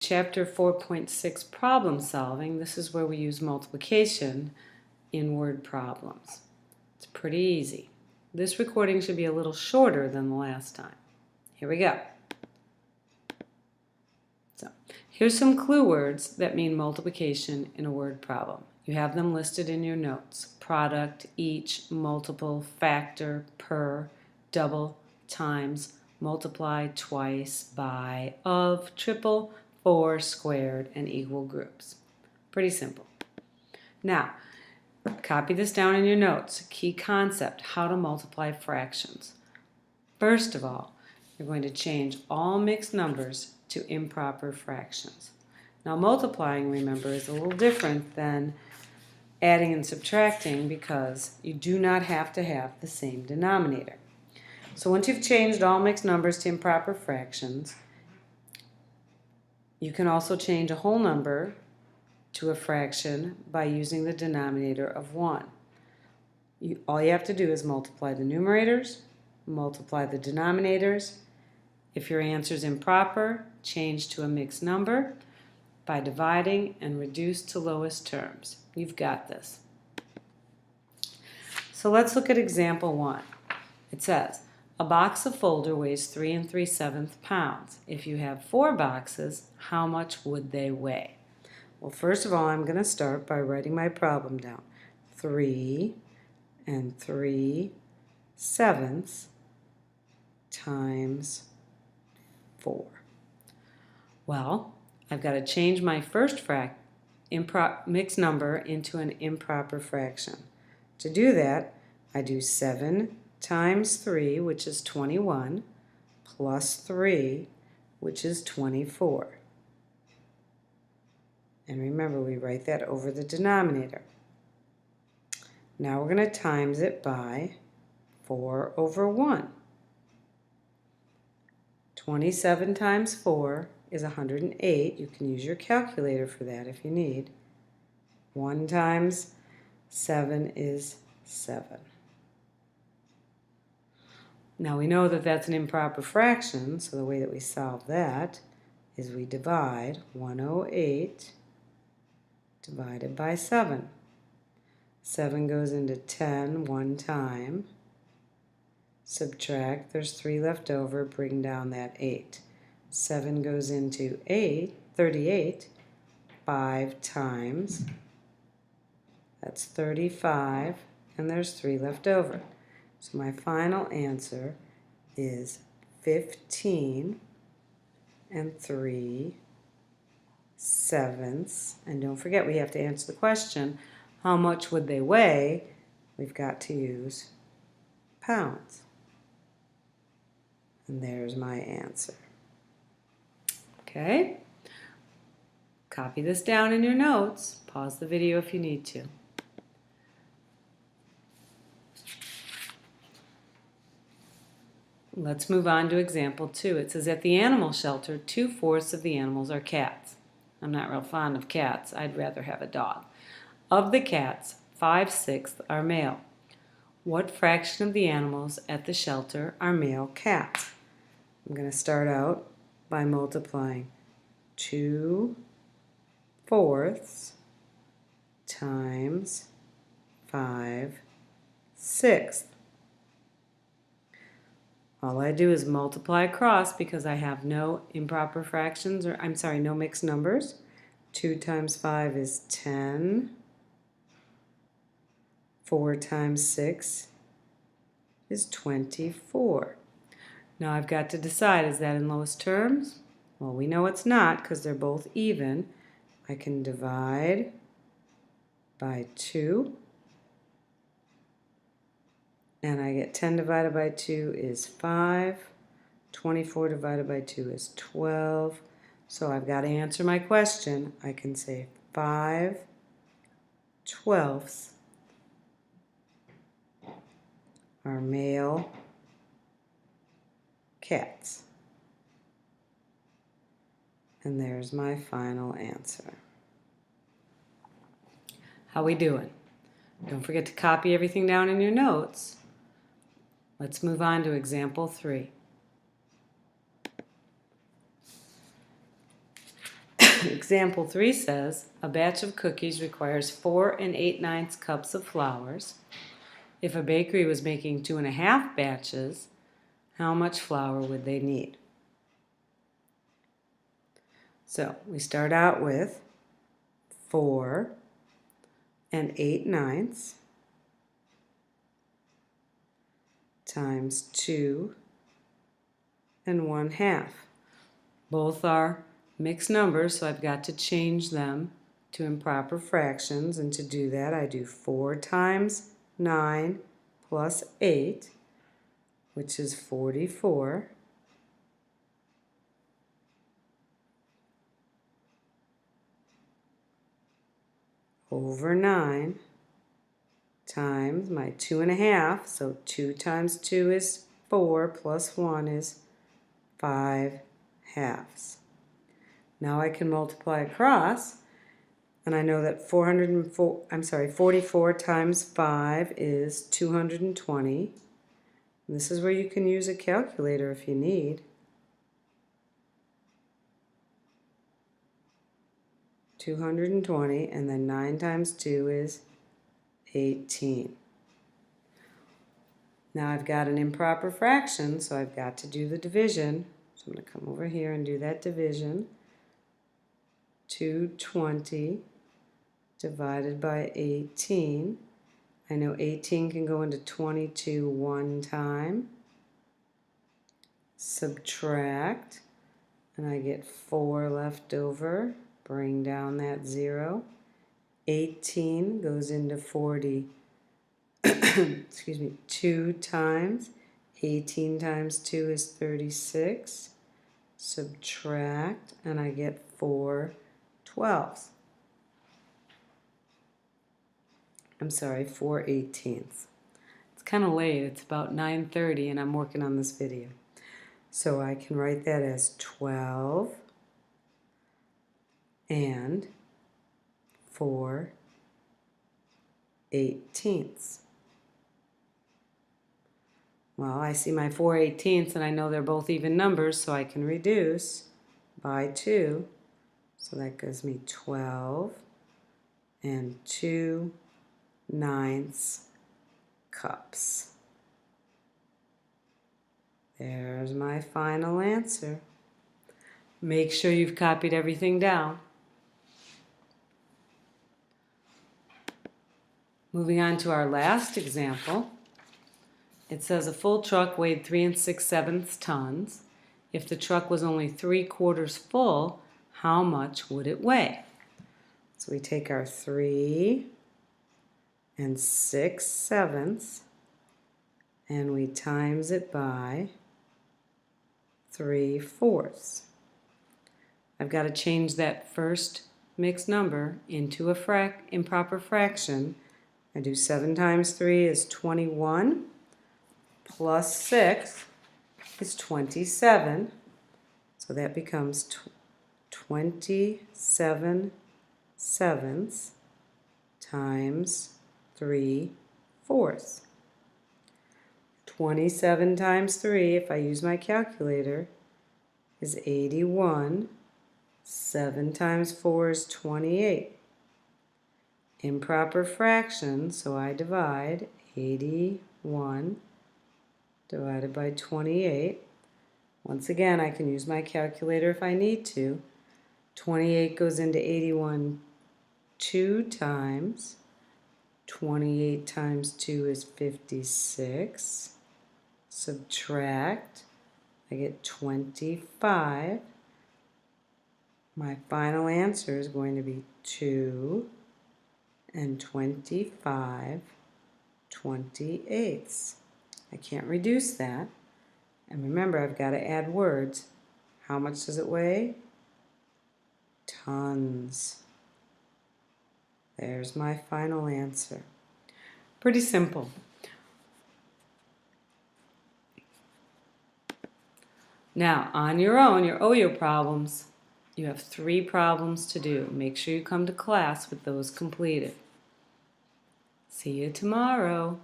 Chapter 4.6, Problem Solving. This is where we use multiplication in word problems. It's pretty easy. This recording should be a little shorter than the last time. Here we go. So, here's some clue words that mean multiplication in a word problem. You have them listed in your notes. Product, each, multiple, factor, per, double, times, multiply, twice, by, of, triple, for, squared, and equal groups. Pretty simple. Now, copy this down in your notes. Key concept, how to multiply fractions. First of all, you're going to change all mixed numbers to improper fractions. Now, multiplying, remember, is a little different than adding and subtracting because you do not have to have the same denominator. So once you've changed all mixed numbers to improper fractions, you can also change a whole number to a fraction by using the denominator of 1. All you have to do is multiply the numerators, multiply the denominators. If your answer is improper, change to a mixed number by dividing and reduce to lowest terms. You've got this. So let's look at example 1. It says, a box of folder weighs 3 3/7 pounds. If you have 4 boxes, how much would they weigh? Well, first of all, I'm going to start by writing my problem down. 3 3/7 times 4. Well, I've got to change my first mixed number into an improper fraction. To do that, I do 7 times 3, which is 21, plus 3, which is 24. And remember, we write that over the denominator. Now we're going to times it by 4 over 1. 27 times 4 is 108. You can use your calculator for that if you need. 1 times 7 is 7. Now we know that that's an improper fraction, so the way that we solve that is we divide 108 divided by 7. 7 goes into 10 one time. Subtract, there's 3 left over, bring down that 8. 7 goes into 38 5 times. That's 35, and there's 3 left over. So my final answer is 15 3/7. And don't forget, we have to answer the question, how much would they weigh? We've got to use pounds. And there's my answer. Okay? Copy this down in your notes. Pause the video if you need to. Let's move on to example 2. It says, at the animal shelter, 2/4 of the animals are cats. I'm not real fond of cats. I'd rather have a dog. Of the cats, 5/6 are male. What fraction of the animals at the shelter are male cats? I'm going to start out by multiplying 2/4 times 5/6. All I do is multiply across because I have no improper fractions, or no mixed numbers. 2 times 5 is 10. 4 times 6 is 24. Now I've got to decide, is that in lowest terms? Well, we know it's not because they're both even. I can divide by 2. And I get 10 divided by 2 is 5. 24 divided by 2 is 12. So I've got to answer my question. I can say 5/12 are male cats. And there's my final answer. How we doing? Don't forget to copy everything down in your notes. Let's move on to example 3. Example 3 says, a batch of cookies requires 4 8/9 cups of flour. If a bakery was making 2.5 batches, how much flour would they need? So we start out with 4 8/9 times 2 1/2. Both are mixed numbers, so I've got to change them to improper fractions, and to do that I do 4 times 9 plus 8, which is 44, over 9 times my 2.5, so 2 times 2 is 4 plus 1 is 5/2. Now I can multiply across, and I know that 44 times 5 is 220. And this is where you can use a calculator if you need. 220, and then 9 times 2 is 18. Now I've got an improper fraction, so I've got to do the division. So I'm going to come over here and do that division. 220 divided by 18. I know 18 can go into 22 one time. Subtract, and I get 4 left over. Bring down that 0. 18 goes into 40. Excuse me, 2 times. 18 times 2 is 36. Subtract, and I get 4/12. I'm sorry, 4/18. It's kind of late. It's about 9:30, and I'm working on this video. So I can write that as 12 and 4/18. Well, I see my 4/18, and I know they're both even numbers, so I can reduce by 2. So that gives me 12 and 2/9 cups. There's my final answer. Make sure you've copied everything down. Moving on to our last example. It says a full truck weighed 3 6/7 tons. If the truck was only 3/4 full, how much would it weigh? So we take our 3 6/7 and we times it by 3/4. I've got to change that first mixed number into a improper fraction. I do 7 times 3 is 21, plus 6 is 27, so that becomes 27/7 times 3/4. 27 times 3, if I use my calculator, is 81. 7 times 4 is 28. Improper fraction, so I divide 81 divided by 28. Once again, I can use my calculator if I need to. 28 goes into 81 2 times. 28 times 2 is 56. Subtract, I get 25. My final answer is going to be 2 and 25/28. I can't reduce that. And remember, I've got to add words. How much does it weigh? Tons. There's my final answer. Pretty simple. Now, on your own, your OYO problems, you have 3 problems to do. Make sure you come to class with those completed. See you tomorrow.